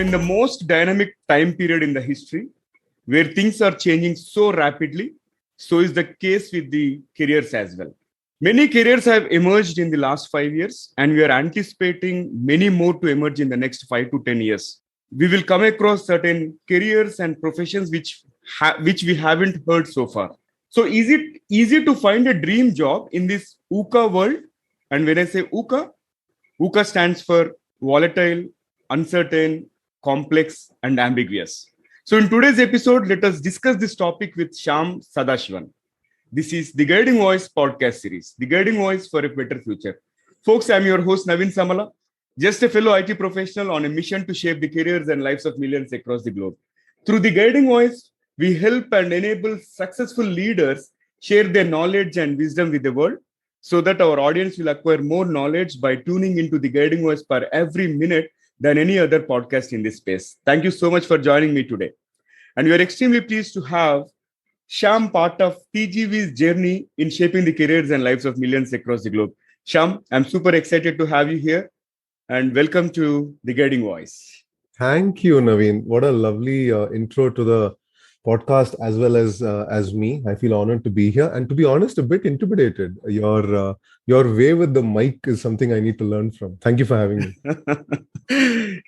in the most dynamic time period in the history where things are changing so rapidly. So is the case with the careers as well. Many careers have emerged in the last 5 years, and we are anticipating many more to emerge in the next 5 to 10 years. We will come across certain careers and professions which we haven't heard so far. So is it easy to find a dream job in this VUCA world? And when I say VUCA, VUCA stands for volatile, uncertain, complex, and ambiguous. So in today's episode, let us discuss this topic with Shyam Sadasivan. This is the Guiding Voice podcast series, the Guiding Voice for a Better Future. Folks, I'm your host, Naveen Samala, just a fellow IT professional on a mission to shape the careers and lives of millions across the globe. Through the Guiding Voice, we help and enable successful leaders share their knowledge and wisdom with the world so that our audience will acquire more knowledge by tuning into the Guiding Voice per every minute than any other podcast in this space. Thank you so much for joining me today. And we are extremely pleased to have Shyam part of TGV's journey in shaping the careers and lives of millions across the globe. Shyam, I'm super excited to have you here and welcome to the Guiding Voice. Thank you, Naveen. What a lovely intro to the podcast as well as me. I feel honored to be here and, to be honest, a bit intimidated. Your way with the mic is something I need to learn from. Thank you for having me.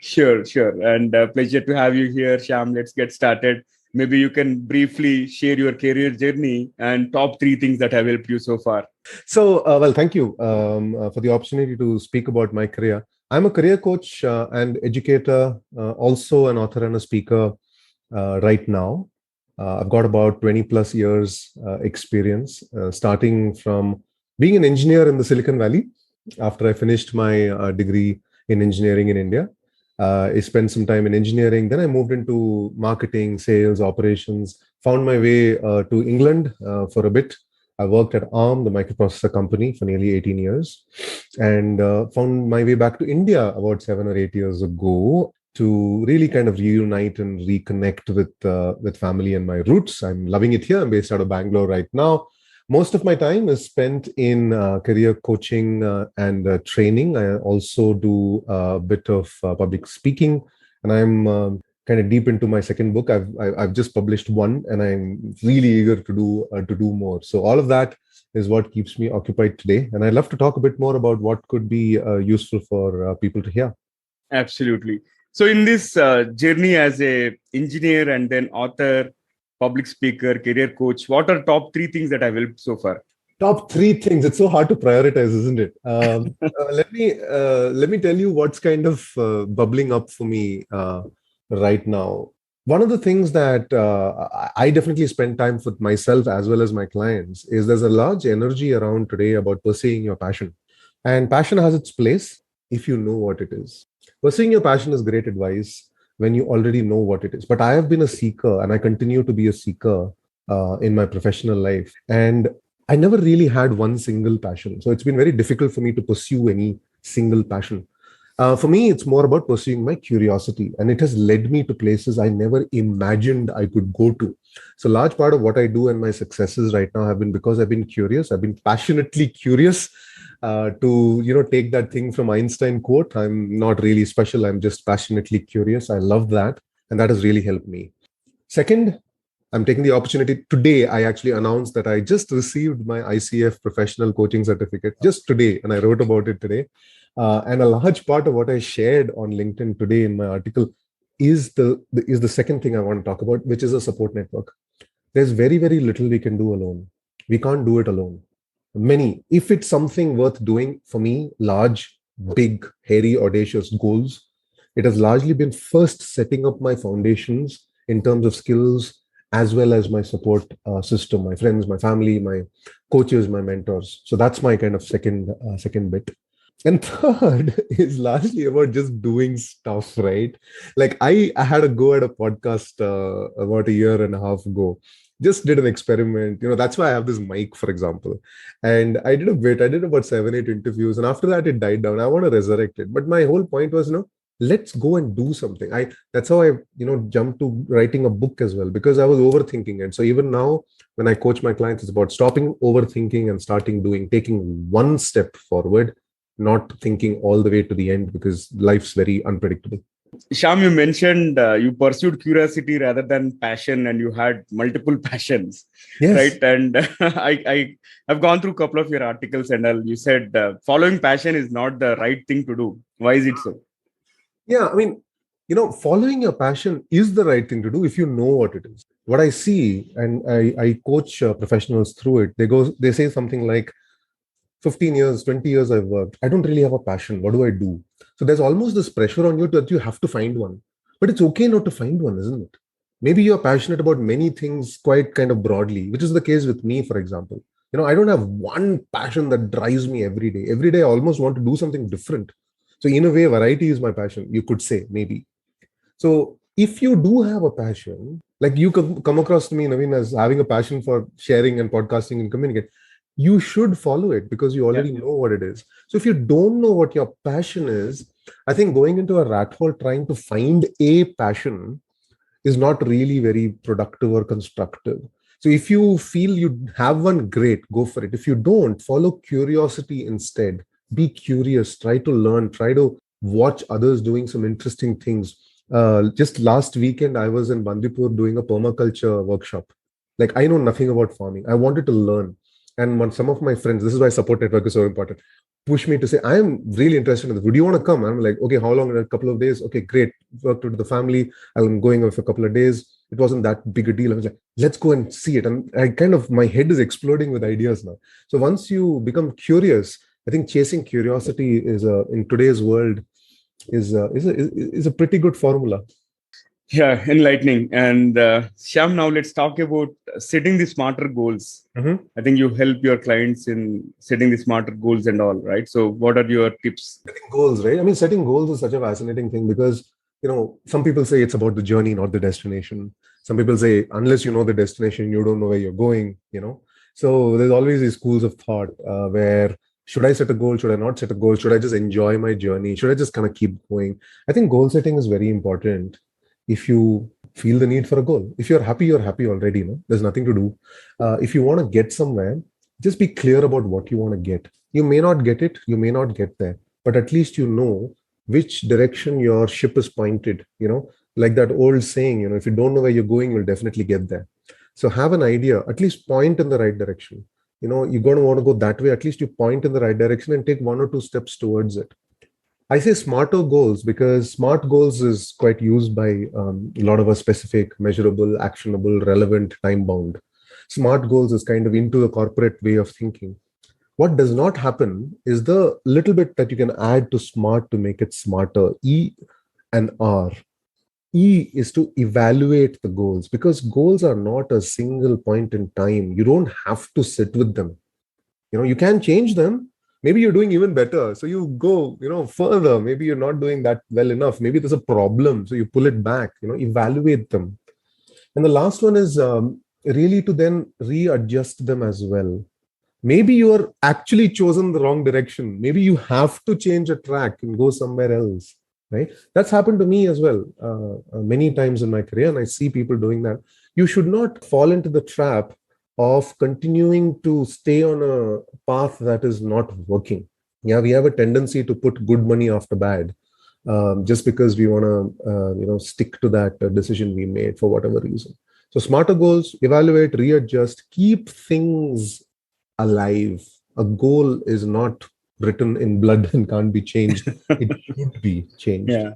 Sure. And pleasure to have you here, Shyam. Let's get started. Maybe you can briefly share your career journey and top 3 things that have helped you so far. So, thank you for the opportunity to speak about my career. I'm a career coach and educator, also an author and a speaker right now. I've got about 20 plus years experience, starting from being an engineer in the Silicon Valley after I finished my degree in engineering in India. I spent some time in engineering. Then I moved into marketing, sales, operations, found my way to England for a bit. I worked at ARM, the microprocessor company, for nearly 18 years, and found my way back to India about 7 or 8 years ago to really kind of reunite and reconnect with family and my roots. I'm loving it here. I'm based out of Bangalore right now. Most of my time is spent in career coaching and training. I also do a bit of public speaking, and I'm kind of deep into my second book. I've just published one, and I'm really eager to do more. So all of that is what keeps me occupied today. And I'd love to talk a bit more about what could be useful for people to hear. Absolutely. So in this journey as a engineer and then author, public speaker, career coach, what are top 3 things that have helped so far? Top 3 things. It's so hard to prioritize, isn't it? Let me tell you what's kind of bubbling up for me right now. One of the things that I definitely spend time with myself as well as my clients is there's a large energy around today about pursuing your passion. And passion has its place if you know what it is. Pursuing your passion is great advice when you already know what it is. But I have been a seeker, and I continue to be a seeker in my professional life. And I never really had one single passion. So it's been very difficult for me to pursue any single passion. For me, it's more about pursuing my curiosity. And it has led me to places I never imagined I could go to. So a large part of what I do and my successes right now have been because I've been curious. I've been passionately curious. To take that thing from Einstein quote, I'm not really special, I'm just passionately curious. I love that, and that has really helped me. Second, I'm taking the opportunity today. I actually announced that I just received my ICF professional coaching certificate just today, and I wrote about it today. And a large part of what I shared on LinkedIn today in my article is the second thing I want to talk about, which is a support network. There's very, very little we can do alone. We can't do it alone. If it's something worth doing, for me, large, big, hairy, audacious goals, it has largely been first setting up my foundations in terms of skills, as well as my support system, my friends, my family, my coaches, my mentors. So that's my kind of second bit. And third is largely about just doing stuff, right? Like I had a go at a podcast about a year and a half ago. Just did an experiment. That's why I have this mic, for example. And I did about 7-8 interviews. And after that, it died down. I want to resurrect it. But my whole point was, let's go and do something. That's how I, jumped to writing a book as well, because I was overthinking it. So even now, when I coach my clients, it's about stopping overthinking and starting doing, taking one step forward, not thinking all the way to the end, because life's very unpredictable. Shyam, you mentioned you pursued curiosity rather than passion, and you had multiple passions, Yes. right? And I've gone through a couple of your articles, and you said following passion is not the right thing to do. Why is it so? Yeah, I mean, following your passion is the right thing to do if you know what it is. What I see, and I coach professionals through it, they say something like, 15 years, 20 years I've worked. I don't really have a passion. What do I do? So there's almost this pressure on you that you have to find one. But it's okay not to find one, isn't it? Maybe you're passionate about many things quite kind of broadly, which is the case with me, for example. I don't have one passion that drives me every day. Every day I almost want to do something different. So in a way, variety is my passion, you could say, maybe. So if you do have a passion, like you come across to me, Naveen, as having a passion for sharing and podcasting and communicate, you should follow it because you Yeah. already know what it is. So if you don't know what your passion is, I think going into a rat hole trying to find a passion is not really very productive or constructive. So if you feel you have one, great, go for it. If you don't, follow curiosity instead. Be curious, try to learn, try to watch others doing some interesting things. Just last weekend, I was in Bandipur doing a permaculture workshop. Like, I know nothing about farming. I wanted to learn. And some of my friends, this is why support network is so important, push me to say, I am really interested in this. Would you want to come? I'm like, okay, how long? In a couple of days. Okay, great. Worked with the family. I'm going away for a couple of days. It wasn't that big a deal. I was like, let's go and see it. And my head is exploding with ideas now. So once you become curious, I think chasing curiosity in today's world is a pretty good formula. Yeah, enlightening. And Shyam, now let's talk about setting the smarter goals. Mhm. I think you help your clients in setting the smarter goals and all, right? So, what are your tips? Setting goals, right? I mean, setting goals is such a fascinating thing because, some people say it's about the journey, not the destination. Some people say, unless you know the destination, you don't know where you're going. So there's always these schools of thought where should I set a goal? Should I not set a goal? Should I just enjoy my journey? Should I just kind of keep going? I think goal setting is very important if you feel the need for a goal. If you're happy already, there's nothing to do. If you want to get somewhere, just be clear about what you want to get. You may not get it, you may not get there, but at least you know which direction your ship is pointed. Like that old saying, if you don't know where you're going, you'll definitely get there. So have an idea, at least point in the right direction. You're going to want to go that way. At least you point in the right direction and take one or two steps towards it. I say smarter goals because smart goals is quite used by a lot of us: specific, measurable, actionable, relevant, time bound. Smart goals is kind of into the corporate way of thinking. What does not happen is the little bit that you can add to smart to make it smarter. E and R. E is to evaluate the goals because goals are not a single point in time. You don't have to sit with them. You can change them. Maybe you're doing even better. So you go, further. Maybe you're not doing that well enough. Maybe there's a problem. So you pull it back, evaluate them. And the last one is really to then readjust them as well. Maybe you are actually chosen the wrong direction. Maybe you have to change a track and go somewhere else, right? That's happened to me as well many times in my career. And I see people doing that. You should not fall into the trap of continuing to stay on a path that is not working. Yeah, we have a tendency to put good money after bad just because we want to, stick to that decision we made for whatever reason. So smarter goals, evaluate, readjust, keep things alive. A goal is not written in blood and can't be changed. It should be changed. Yeah,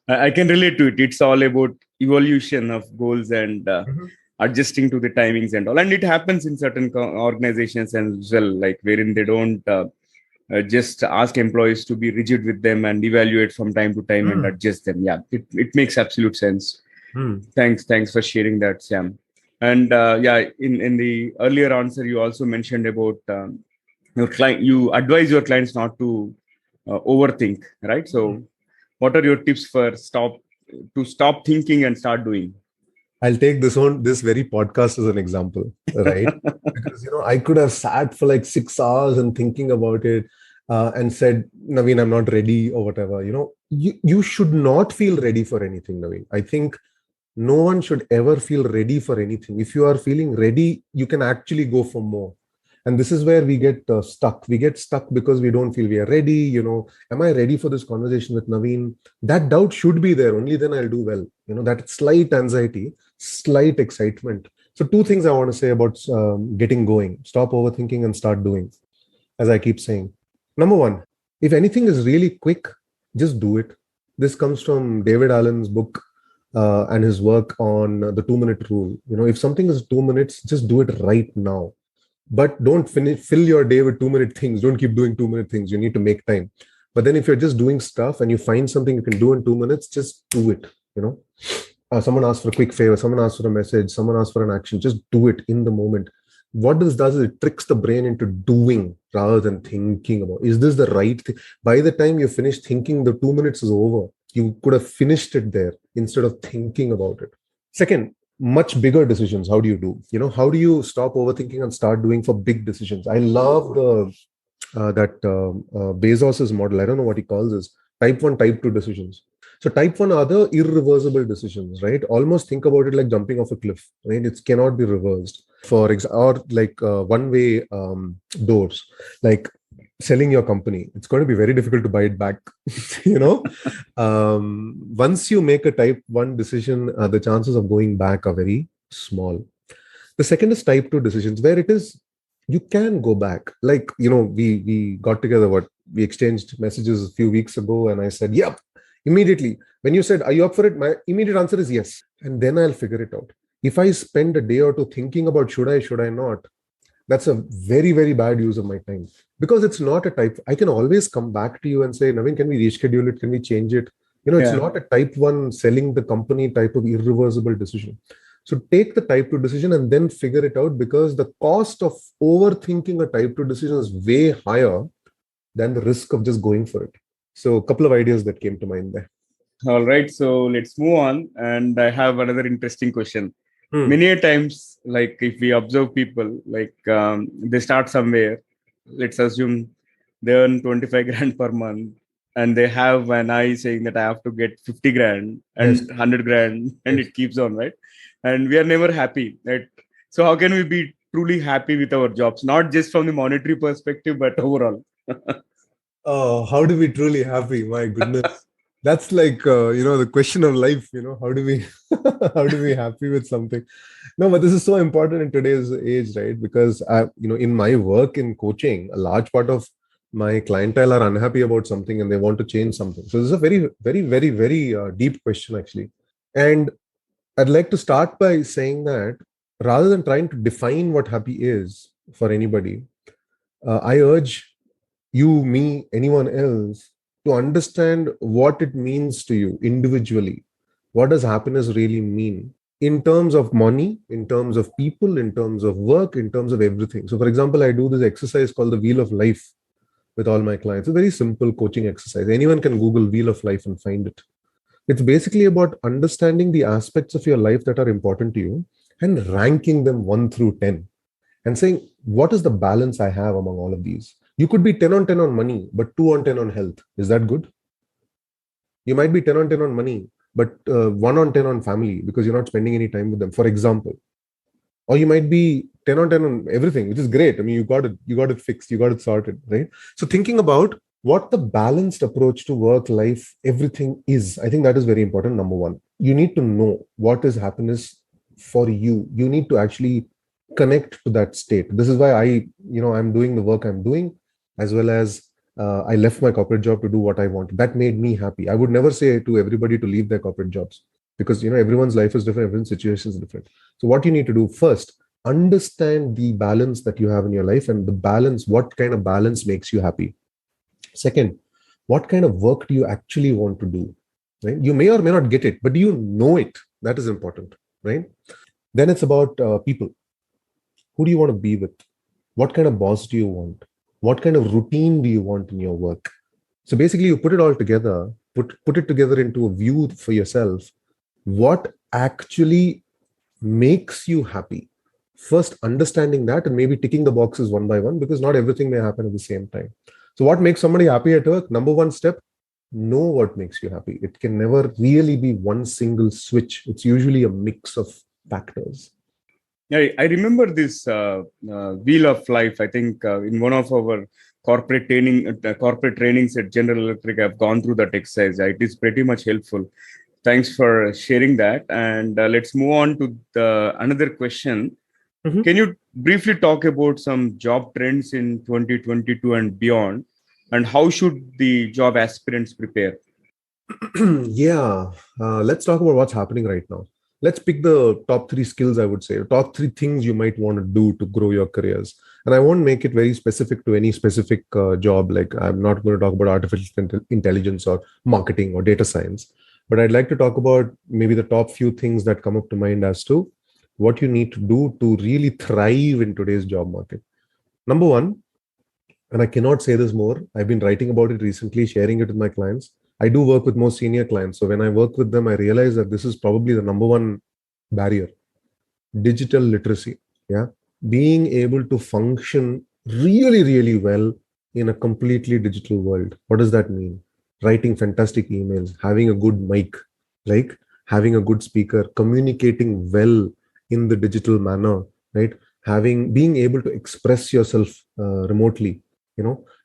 I can relate to it. It's all about evolution of goals and Mhm. adjusting to the timings and all. And it happens in certain organizations as well, like wherein they don't just ask employees to be rigid with them and evaluate from time to time and Mm. adjust them. Yeah, it makes absolute sense. Mm. Thanks for sharing that, Sam. And yeah, in the earlier answer, you also mentioned about your client. You advise your clients not to overthink, right? So, what are your tips for stop thinking and start doing? I'll take this very podcast as an example, right? Because I could have sat for like 6 hours and thinking about it and said, Naveen, I'm not ready or whatever. You should not feel ready for anything, Naveen. I think no one should ever feel ready for anything. If you are feeling ready, you can actually go for more. And this is where we get stuck. We get stuck because we don't feel we are ready. Am I ready for this conversation with Naveen? That doubt should be there. Only then I'll do well. That slight anxiety, slight excitement. So two things I want to say about getting going. Stop overthinking and start doing, as I keep saying. Number one, if anything is really quick, just do it. This comes from David Allen's book and his work on the 2-minute rule. If something is 2 minutes, just do it right now. But don't fill your day with 2-minute things. Don't keep doing 2-minute things. You need to make time. But then if you're just doing stuff and you find something you can do in 2 minutes, just do it. Someone asks for a quick favor, someone asks for a message, someone asks for an action, just do it in the moment. What this does is it tricks the brain into doing rather than thinking about, is this the right thing? By the time you finish thinking, the 2 minutes is over. You could have finished it there instead of thinking about it. Second, much bigger decisions. How do you do? How do you stop overthinking and start doing for big decisions? I love Bezos's model. I don't know what he calls this. Type 1, type 2 decisions. So type 1 are the irreversible decisions, right? Almost think about it like jumping off a cliff, right? It cannot be reversed. Or like one-way doors, like selling your company. It's going to be very difficult to buy it back. Once you make a type 1 decision, the chances of going back are very small. The second is type 2 decisions, where it is, you can go back. Like, we got together, we exchanged messages a few weeks ago, and I said, yep, immediately. When you said, are you up for it? My immediate answer is yes. And then I'll figure it out. If I spend a day or two thinking about should I not, that's a very, very bad use of my time. Because it's not a type. I can always come back to you and say, Naveen, can we reschedule it? Can we change it? It's not a type 1 selling the company type of irreversible decision. So take the type 2 decision and then figure it out, because the cost of overthinking a type 2 decision is way higher than the risk of just going for it. So a couple of ideas that came to mind there. All right. So let's move on. And I have another interesting question. Many a times, like if we observe people, like they start somewhere, let's assume they earn 25 grand per month, and they have an eye saying that I have to get 50 grand and 100 grand, and it keeps on, right? And we are never happy, right? So how can we be truly happy with our jobs? Not just from the monetary perspective, but overall. How do we truly happy? My goodness. That's like, the question of life, how do we, how do we happy with something? No, but this is so important in today's age, right? Because, in my work in coaching, a large part of my clientele are unhappy about something and they want to change something. So this is a very, very, very, very deep question, actually. And I'd like to start by saying that rather than trying to define what happy is for anybody, I urge you, me, anyone else, to understand what it means to you individually. What does happiness really mean? In terms of money, in terms of people, in terms of work, in terms of everything. So for example, I do this exercise called the Wheel of Life with all my clients. It's a very simple coaching exercise. Anyone can Google Wheel of Life and find it. It's basically about understanding the aspects of your life that are important to you and ranking them 1 through 10 and saying, what is the balance I have among all of these? You could be 10 on 10 on money, but 2 on 10 on health. Is that good? You might be 10 on 10 on money, but 1 on 10 on family because you're not spending any time with them, for example. Or you might be 10 on 10 on everything, which is great. I mean, you got it fixed, you got it sorted, right? So thinking about what the balanced approach to work, life, everything is, I think that is very important. Number one, you need to know what is happiness for you. You need to actually connect to that state. This is why I'm doing the work I'm doing, as well as I left my corporate job to do what I want. That made me happy. I would never say to everybody to leave their corporate jobs because, everyone's life is different, everyone's situation is different. So what you need to do first, understand the balance that you have in your life and the balance, what kind of balance makes you happy. Second, what kind of work do you actually want to do? Right? You may or may not get it, but do you know it? That is important, right? Then it's about people. Who do you want to be with? What kind of boss do you want? What kind of routine do you want in your work? So basically, you put it all together, put it together into a view for yourself. What actually makes you happy? First, understanding that and maybe ticking the boxes one by one, because not everything may happen at the same time. So what makes somebody happy at work? Number one step, know what makes you happy. It can never really be one single switch. It's usually a mix of factors. I remember this wheel of life. I think in one of our corporate trainings at General Electric, I've gone through that exercise. It is pretty much helpful. Thanks for sharing that. And let's move on to the another question. Mhm. Can you briefly talk about some job trends in 2022 and beyond, and how should the job aspirants prepare? Yeah, let's talk about what's happening right now. Let's pick the top three skills, I would say, top three things you might want to do to grow your careers. And I won't make it very specific to any specific job. Like, I'm not going to talk about artificial intelligence or marketing or data science, but I'd like to talk about maybe the top few things that come up to mind as to what you need to do to really thrive in today's job market. Number one, and I cannot say this more, I've been writing about it recently, sharing it with my clients. I do work with more senior clients. So when I work with them, I realize that this is probably the number one barrier: digital literacy. Yeah. Being able to function really, really well in a completely digital world. What does that mean? Writing fantastic emails, having a good mic, like having a good speaker, communicating well in the digital manner, right? Being able to express yourself remotely,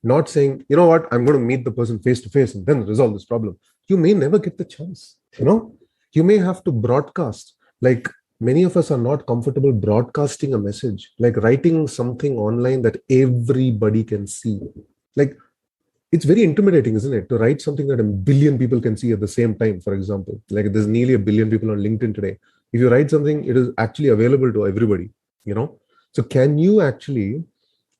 not saying, you know what, I'm going to meet the person face to face and then resolve this problem. You may never get the chance, you may have to broadcast. Like, many of us are not comfortable broadcasting a message, like writing something online that everybody can see. Like, it's very intimidating, isn't it, to write something that a billion people can see at the same time. For example, like, there's nearly a billion people on LinkedIn today. If you write something, it is actually available to everybody, so can you actually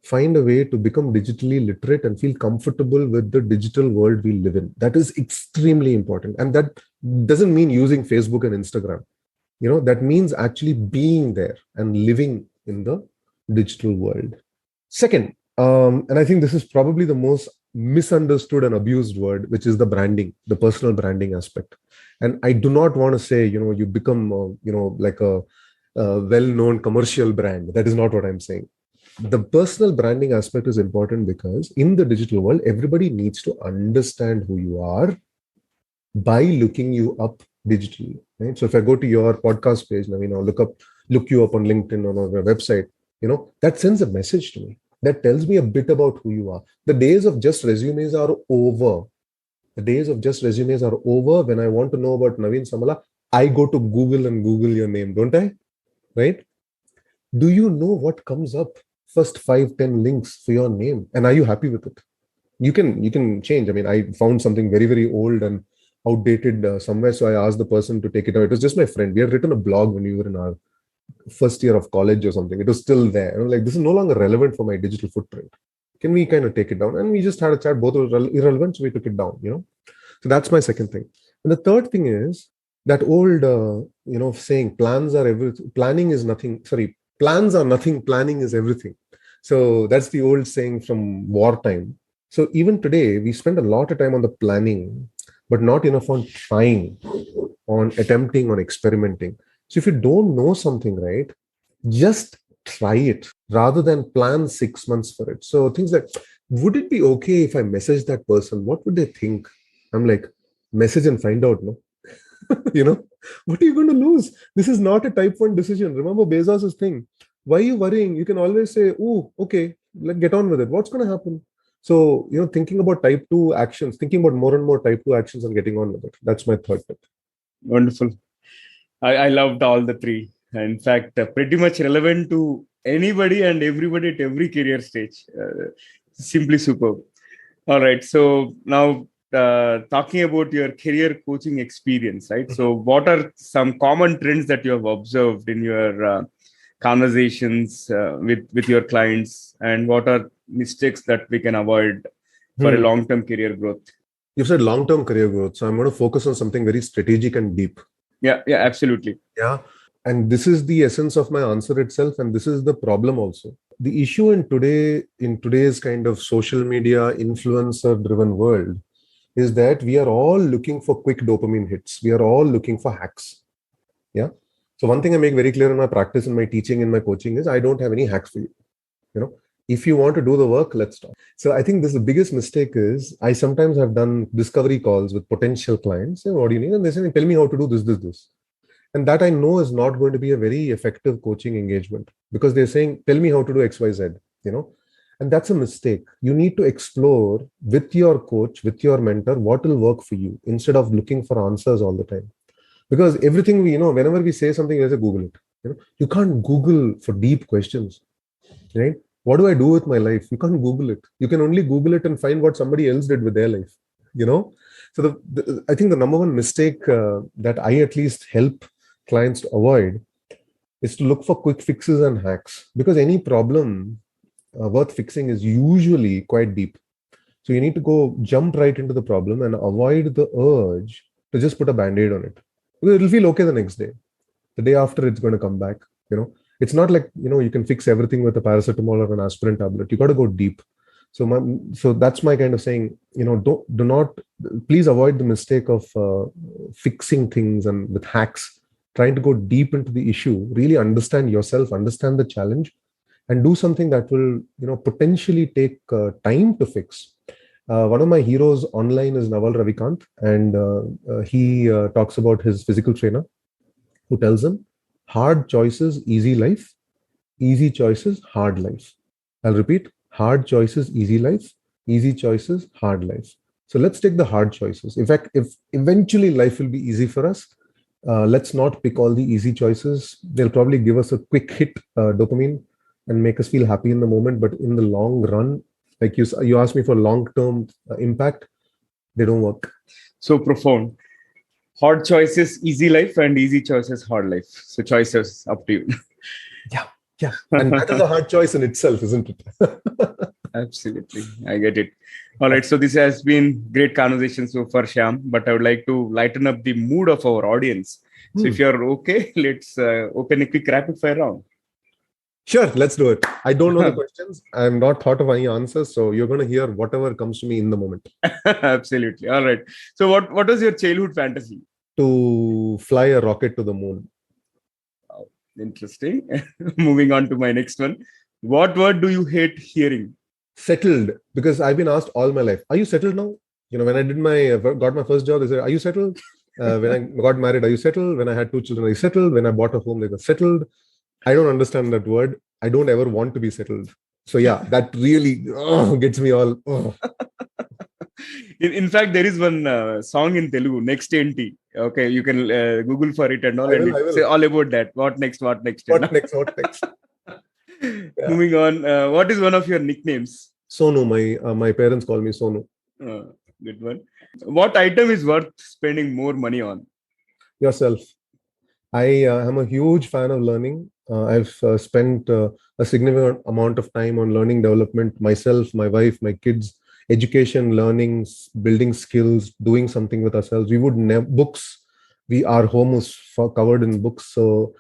find a way to become digitally literate and feel comfortable with the digital world we live in? That is extremely important. And that doesn't mean using Facebook and Instagram. That means actually being there and living in the digital world. Second, and I think this is probably the most misunderstood and abused word, which is the branding, the personal branding aspect. And I do not want to say, you become, like a well-known commercial brand. That is not what I'm saying. The personal branding aspect is important because in the digital world, everybody needs to understand who you are by looking you up digitally, right? So if I go to your podcast page now, look you up on LinkedIn or on a website, that sends a message to me. That tells me a bit about who you are. The days of just resumes are over. The days of just resumes are over. When I want to know about Naveen Samala, I go to Google and Google your name, don't I? Right? Do you know what comes up? First 5-10 links for your name. And are you happy with it? You can change. I mean, I found something very, very old and outdated somewhere. So I asked the person to take it out. It was just my friend. We had written a blog when we were in our first year of college or something. It was still there. And I'm like, this is no longer relevant for my digital footprint. Can we kind of take it down? And we just had a chat. Both were irrelevant. So we took it down, So that's my second thing. And the third thing is that old, saying plans are everything. Planning is nothing. Sorry, plans are nothing. Planning is everything. So that's the old saying from wartime. So even today, we spend a lot of time on the planning, but not enough on trying, on attempting, on experimenting. So if you don't know something, right, just try it rather than plan 6 months for it. So things like, would it be okay if I message that person? What would they think? I'm like, message and find out, no? What are you going to lose? This is not a type 1 decision. Remember Bezos' thing. Why are you worrying? You can always say, oh, okay, let's get on with it. What's going to happen? So, thinking about type 2 actions, thinking about more and more type 2 actions and getting on with it. That's my third tip. Wonderful. I loved all the three. In fact, pretty much relevant to anybody and everybody at every career stage. Simply superb. All right. So now talking about your career coaching experience, right? So what are some common trends that you have observed in your conversations with your clients, and what are mistakes that we can avoid for a long-term career growth? You said long-term career growth. So I'm going to focus on something very strategic and deep. Yeah, absolutely. Yeah. And this is the essence of my answer itself. And this is the problem also. The issue in today's kind of social media influencer driven world is that we are all looking for quick dopamine hits. We are all looking for hacks. Yeah. So one thing I make very clear in my practice, in my teaching, in my coaching is I don't have any hacks for you. If you want to do the work, let's talk. So I think the biggest mistake is I sometimes have done discovery calls with potential clients. Say, what do you need? And they say, tell me how to do this. And that I know is not going to be a very effective coaching engagement, because they're saying, tell me how to do XYZ, you know. And that's a mistake. You need to explore with your coach, with your mentor, what will work for you, instead of looking for answers all the time. Because everything we, whenever we say something, there's a Google it. You can't Google for deep questions, right? What do I do with my life? You can't Google it. You can only Google it and find what somebody else did with their life, you know. So I think the number one mistake that I at least help clients to avoid is to look for quick fixes and hacks, because any problem worth fixing is usually quite deep. So you need to go jump right into the problem and avoid the urge to just put a band-aid on it. Because it'll feel okay the next day. The day after, it's going to come back. It's not like, you can fix everything with a paracetamol or an aspirin tablet. You got to go deep. So that's my kind of saying, do not, please avoid the mistake of fixing things and with hacks, trying to go deep into the issue, really understand yourself, understand the challenge, and do something that will, potentially take time to fix. One of my heroes online is Naval Ravikant, and he talks about his physical trainer who tells him, hard choices, easy life, easy choices, hard life. I'll repeat, hard choices, easy life, easy choices, hard life. So let's take the hard choices. In fact, if eventually life will be easy for us, let's not pick all the easy choices. They'll probably give us a quick hit dopamine and make us feel happy in the moment. But in the long run, like you asked me for long-term impact, they don't work. So profound. Hard choices, easy life, and easy choices, hard life. So choices up to you. Yeah. And that is a hard choice in itself, isn't it? Absolutely. I get it. All right. So this has been great conversation so far, Shyam, but I would like to lighten up the mood of our audience. So if you're okay, let's open a quick rapid fire round. Sure, let's do it. I don't know the questions. I'm not thought of any answers. So you're going to hear whatever comes to me in the moment. Absolutely. All right. So what was your childhood fantasy? To fly a rocket to the moon. Oh, interesting. Moving on to my next one. What word do you hate hearing? Settled. Because I've been asked all my life, are you settled now? When I did got my first job, they said, are you settled? When I got married, are you settled? When I had 2 children, are you settled? When I bought a home, they were settled. I don't understand that word. I don't ever want to be settled. So yeah, that really gets me all. In fact, there is one song in Telugu, Next Enti. Okay, you can Google for it and all. I will. Say all about that. What next? What next? What next? Yeah. Moving on. What is one of your nicknames? Sonu. My parents call me Sonu. Good one. What item is worth spending more money on? Yourself. I am a huge fan of learning. I've spent a significant amount of time on learning development, myself, my wife, my kids, education, learning, building skills, doing something with ourselves. We would never books. Our home was covered in books. So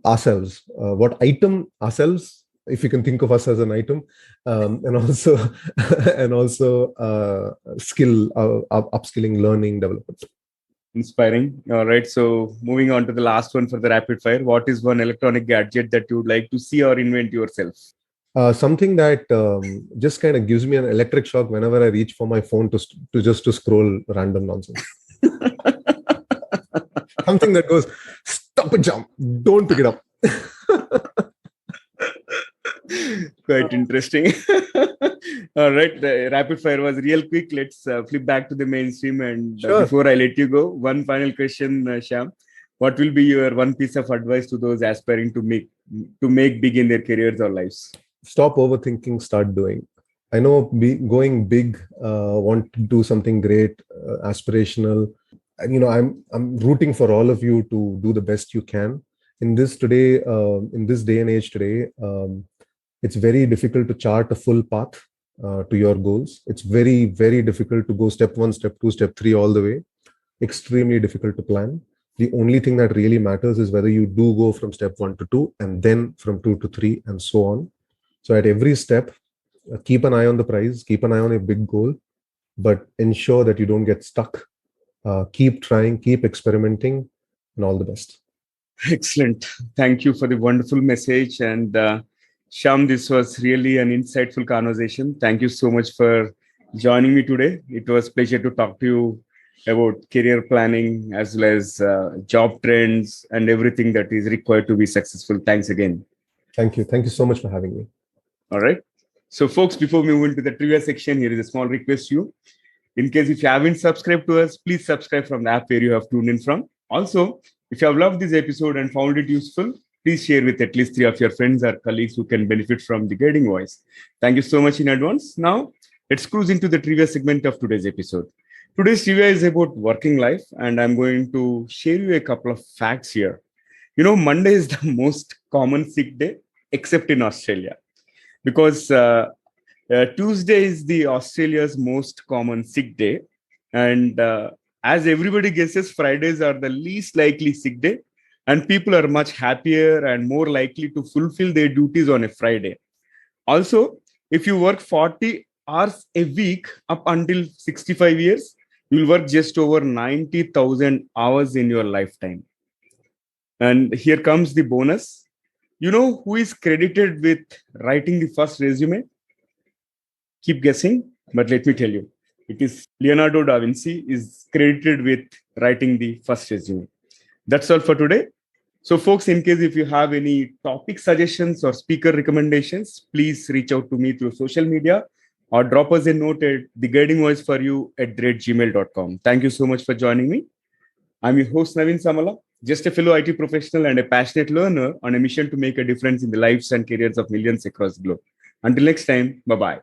ourselves, what item ourselves, if you can think of us as an item, and also skill, upskilling, learning, development. Inspiring. All right. So moving on to the last one for the rapid fire. What is one electronic gadget that you would like to see or invent yourself? Something that just kind of gives me an electric shock whenever I reach for my phone to scroll random nonsense. Something that goes, stop and jump. Don't pick it up. Quite interesting. All right. The rapid fire was real quick. Let's flip back to the mainstream. And before I let you go, one final question, Shyam. What will be your one piece of advice to those aspiring to make big in their careers or lives? Stop overthinking, start doing. I know going big, want to do something great, aspirational. And, I'm rooting for all of you to do the best you can. In this day and age today, it's very difficult to chart a full path to your goals. It's very, very difficult to go step 1, step 2, step 3 all the way. Extremely difficult to plan. The only thing that really matters is whether you do go from step 1 to 2 and then from 2 to 3 and so on. So at every step, keep an eye on the prize, keep an eye on a big goal, but ensure that you don't get stuck. Keep trying, keep experimenting, and all the best. Excellent. Thank you for the wonderful message. And Shyam, this was really an insightful conversation. Thank you so much for joining me today. It was a pleasure to talk to you about career planning as well as job trends and everything that is required to be successful. Thanks again. Thank you. Thank you so much for having me. All right. So, folks, before we move into the trivia section, here is a small request to you. In case if you haven't subscribed to us, please subscribe from the app where you have tuned in from. Also, if you have loved this episode and found it useful, please share with at least 3 of your friends or colleagues who can benefit from the guiding voice. Thank you so much in advance. Now, let's cruise into the trivia segment of today's episode. Today's trivia is about working life, and I'm going to share you a couple of facts here. Monday is the most common sick day, except in Australia, because Tuesday is the Australia's most common sick day, and as everybody guesses, Fridays are the least likely sick day, and people are much happier and more likely to fulfill their duties on a Friday. Also, if you work 40 hours a week up until 65 years, you'll work just over 90,000 hours in your lifetime. And here comes the bonus. You know who is credited with writing the first resume? Keep guessing, but let me tell you. It is Leonardo da Vinci is credited with writing the first resume. That's all for today. So, folks, in case if you have any topic suggestions or speaker recommendations, please reach out to me through social media or drop us a note at theguidingvoiceforyou@gmail.com. Thank you so much for joining me. I'm your host, Naveen Samala, just a fellow IT professional and a passionate learner on a mission to make a difference in the lives and careers of millions across the globe. Until next time, bye-bye.